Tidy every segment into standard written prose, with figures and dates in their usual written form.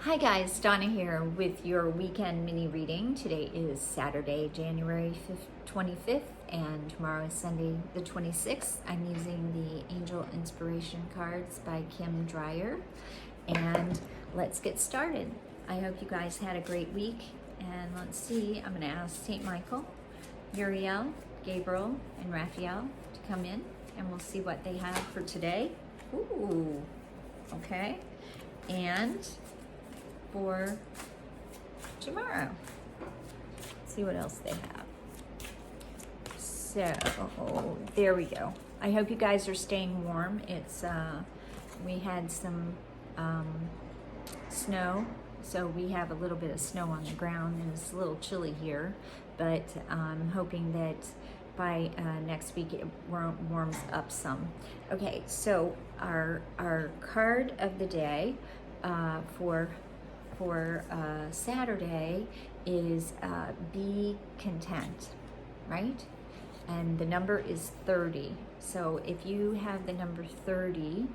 Hi guys, Donna here with your weekend mini reading. Today is Saturday, January 25th, and tomorrow is Sunday the 26th. I'm using the Angel Inspiration cards by Dreyer, and let's get started. I hope you guys had a great week, and let's see, I'm going to ask St. Michael, Uriel, Gabriel, and Raphael to come in, and we'll see what they have for today. Ooh, okay, and for tomorrow. Let's see what else they have. So, there we go. I hope you guys are staying warm. It's, we had some snow, so we have a little bit of snow on the ground, and it's a little chilly here, but I'm hoping that by next week it warms up some. Okay, so our card of the day for Saturday is be content, right? And the number is 30. So if you have the number 30,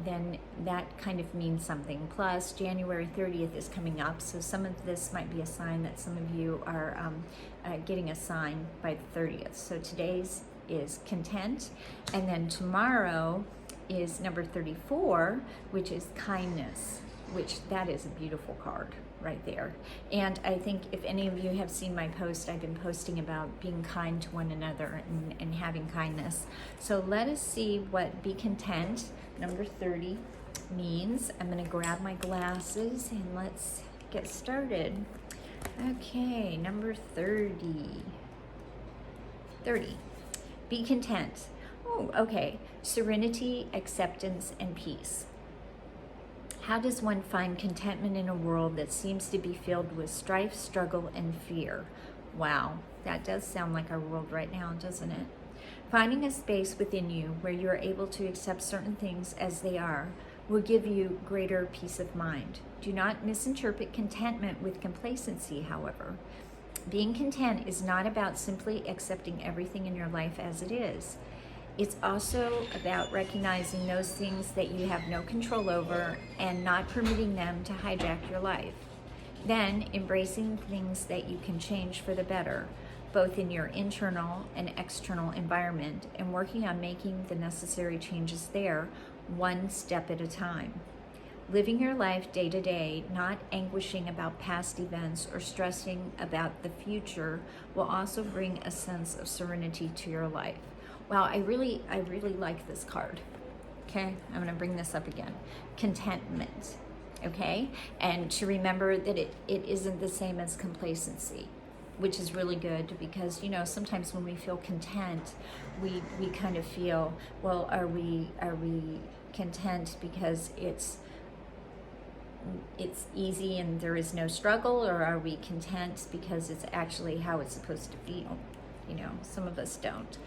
then that kind of means something. Plus, January 30th is coming up, so some of this might be a sign that some of you are getting a sign by the 30th. So today's is content, and then tomorrow is number 34, which is kindness, which that is a beautiful card right there. And I think if any of you have seen my post, I've been posting about being kind to one another and having kindness. So let us see what be content, number 30, means. I'm gonna grab my glasses and let's get started. Okay, number 30. 30, be content. Oh, okay, serenity, acceptance, and peace. How does one find contentment in a world that seems to be filled with strife, struggle, and fear? Wow, that does sound like our world right now, doesn't it? Finding a space within you where you are able to accept certain things as they are will give you greater peace of mind. Do not misinterpret contentment with complacency, however. Being content is not about simply accepting everything in your life as it is. It's also about recognizing those things that you have no control over and not permitting them to hijack your life. Then embracing things that you can change for the better, both in your internal and external environment, and working on making the necessary changes there, one step at a time. Living your life day to day, not anguishing about past events or stressing about the future, will also bring a sense of serenity to your life. Wow, I really like this card. Okay, I'm gonna bring this up again. Contentment, okay? And to remember that it isn't the same as complacency, which is really good, because, you know, sometimes when we feel content, we kind of feel, well, are we content because it's easy and there is no struggle, or are we content because it's actually how it's supposed to feel? You know, some of us don't.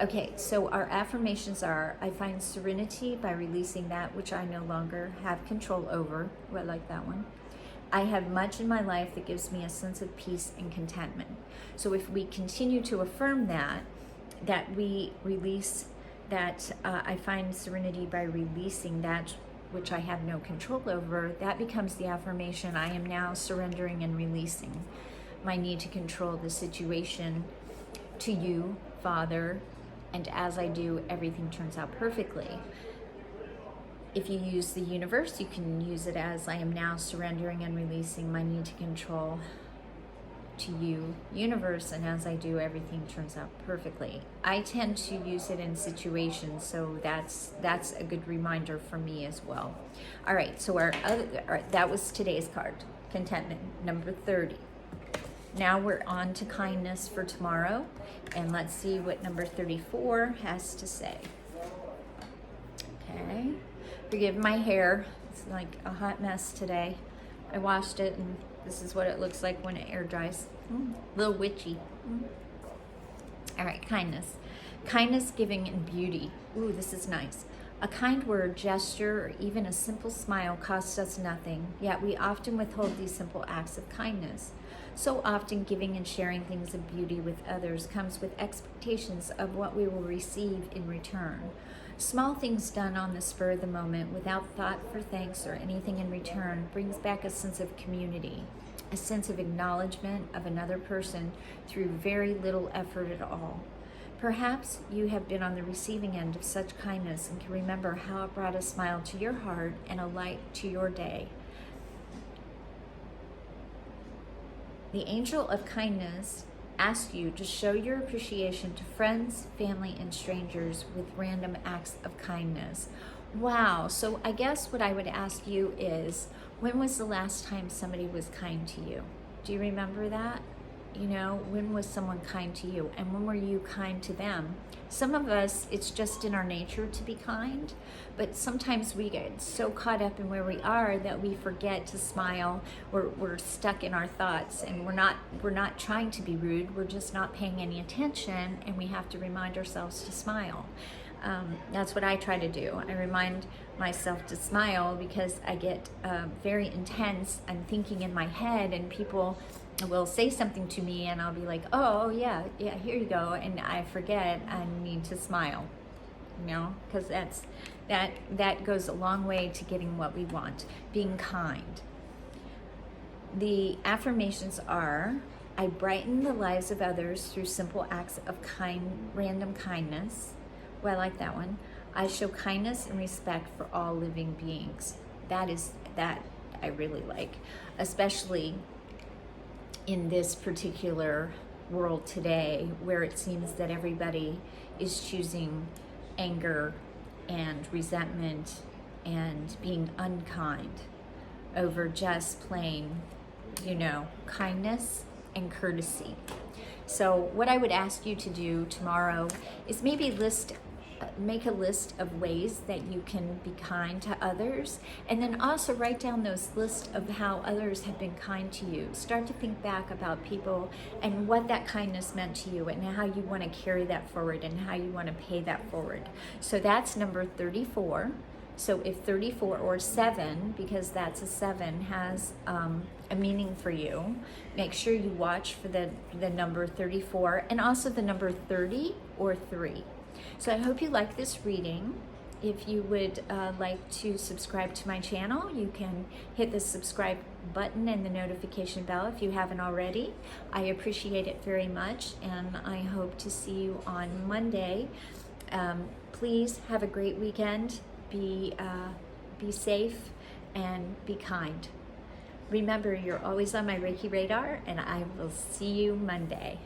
Okay, so our affirmations are: I find serenity by releasing that which I no longer have control over. Oh, I like that one. I have much in my life that gives me a sense of peace and contentment. So if we continue to affirm that we release that, I find serenity by releasing that which I have no control over, that becomes the affirmation: I am now surrendering and releasing my need to control the situation to you, Father, and as I do, everything turns out perfectly. If you use the universe, you can use it as: I am now surrendering and releasing my need to control to you, universe, and as I do, everything turns out perfectly. I tend to use it in situations, so that's a good reminder for me as well. All right, so that was today's card, contentment, number 30. Now we're on to kindness for tomorrow, and let's see what number 34 has to say. Okay, forgive my hair, it's like a hot mess today. I washed it, and this is what it looks like when it air dries. A little witchy. All right, kindness. Kindness, giving, and beauty. Ooh, this is nice. A kind word, gesture, or even a simple smile costs us nothing, yet we often withhold these simple acts of kindness. So often giving and sharing things of beauty with others comes with expectations of what we will receive in return. Small things done on the spur of the moment without thought for thanks or anything in return brings back a sense of community, a sense of acknowledgement of another person through very little effort at all. Perhaps you have been on the receiving end of such kindness and can remember how it brought a smile to your heart and a light to your day. The angel of kindness asks you to show your appreciation to friends, family, and strangers with random acts of kindness. Wow. So I guess what I would ask you is, when was the last time somebody was kind to you? Do you remember that? You know, when was someone kind to you, and when were you kind to them? Some of us, it's just in our nature to be kind, but sometimes we get so caught up in where we are that we forget to smile. We're stuck in our thoughts, and we're not trying to be rude. We're just not paying any attention, and we have to remind ourselves to smile. That's what I try to do. I remind myself to smile because I get very intense. I'm thinking in my head, and people will say something to me, and I'll be like, oh yeah, here you go, and I forget I need to smile, you know, because that goes a long way to getting what we want, being kind. The affirmations are: I brighten the lives of others through simple acts of random kindness. Well, I like that one. I show kindness and respect for all living beings. That I really like, especially in this particular world today, where it seems that everybody is choosing anger and resentment and being unkind over just plain, kindness and courtesy. So what I would ask you to do tomorrow is maybe make a list of ways that you can be kind to others, and then also write down those lists of how others have been kind to you. Start to think back about people and what that kindness meant to you, and how you want to carry that forward, and how you want to pay that forward. So that's number 34. So if 34 or 7, because that's a 7, has a meaning for you, make sure you watch for the number 34, and also the number 30 or 3. So I hope you like this reading. If you would like to subscribe to my channel, you can hit the subscribe button and the notification bell if you haven't already. I appreciate it very much, and I hope to see you on Monday. Please have a great weekend. Be safe and be kind. Remember, you're always on my Reiki radar, and I will see you Monday.